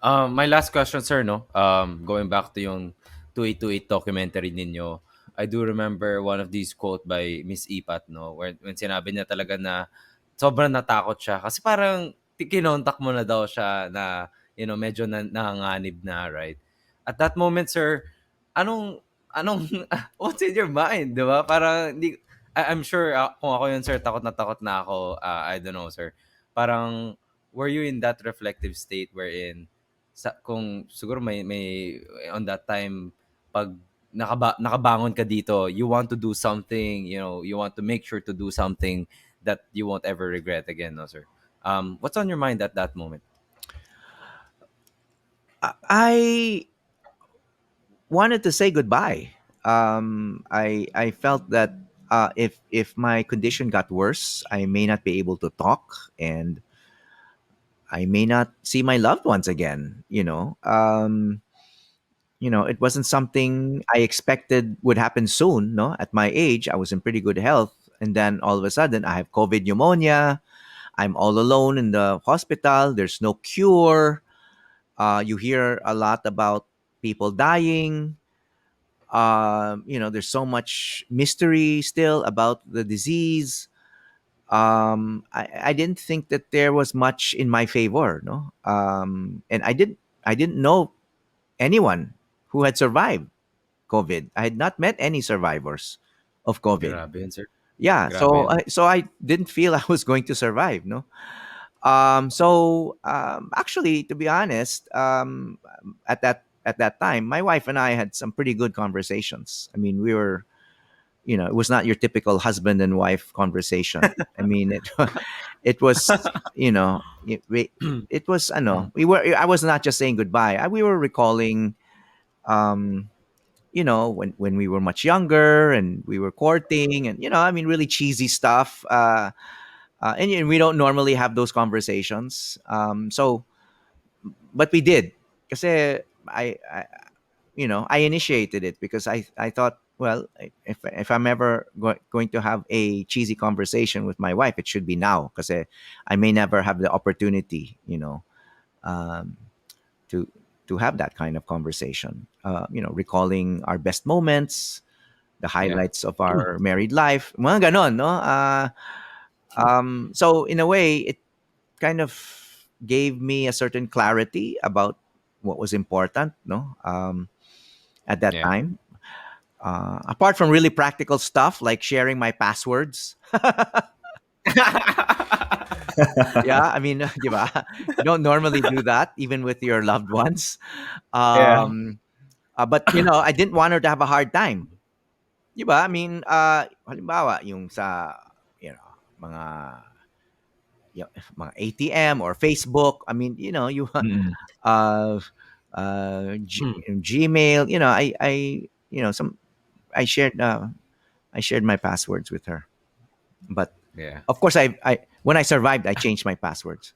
My last question, sir, no? Going back to yung 2828 documentary ninyo, I do remember one of these quote by Miss Ipat, no? Where, when sinabi niya talaga na sobrang natakot siya. Kasi parang kinontak mo na daw siya na, medyo nanganganib na, right? At that moment, sir, anong, what's in your mind, di ba? Parang, I'm sure, kung ako yun, sir, takot na ako. I don't know, sir. Parang, were you in that reflective state wherein kung siguro may on that time pag nakabangon ka dito, you want to do something, you want to make sure to do something that you won't ever regret again, no, sir? What's on your mind at that moment? I wanted to say goodbye. I felt that if my condition got worse, I may not be able to talk, and I may not see my loved ones again. It wasn't something I expected would happen soon. No, at my age, I was in pretty good health, and then all of a sudden, I have COVID pneumonia. I'm all alone in the hospital. There's no cure. You hear a lot about people dying. There's so much mystery still about the disease. I didn't think that there was much in my favor, no. And I didn't know anyone who had survived COVID. I had not met any survivors of COVID. Grabe yun, sir. Yeah, Grabe so yun. I didn't feel I was going to survive, no. Actually, to be honest, at that time, my wife and I had some pretty good conversations. I mean, we were, it was not your typical husband and wife conversation. I mean, it was, it was, I know, I was not just saying goodbye. We were recalling, um, when we were much younger and we were courting, and, I mean, really cheesy stuff. And we don't normally have those conversations. But we did. Kasi I initiated it because I thought, well, if I'm ever going to have a cheesy conversation with my wife, it should be now, because I may never have the opportunity, um, to have that kind of conversation. Recalling our best moments, the Yeah. highlights of our married life, mga ganon, no? So in a way, it kind of gave me a certain clarity about what was important, no? At that Yeah. time. Apart from really practical stuff like sharing my passwords. Yeah, I mean, di ba? You don't normally do that even with your loved ones. Yeah. But I didn't want her to have a hard time. Di ba? I mean, halimbawa, yung sa, mga, mga ATM or Facebook. I mean, you Mm. uh, Hmm. Gmail. Some I shared my passwords with her. But Yeah. of course, I when I survived, I changed my passwords.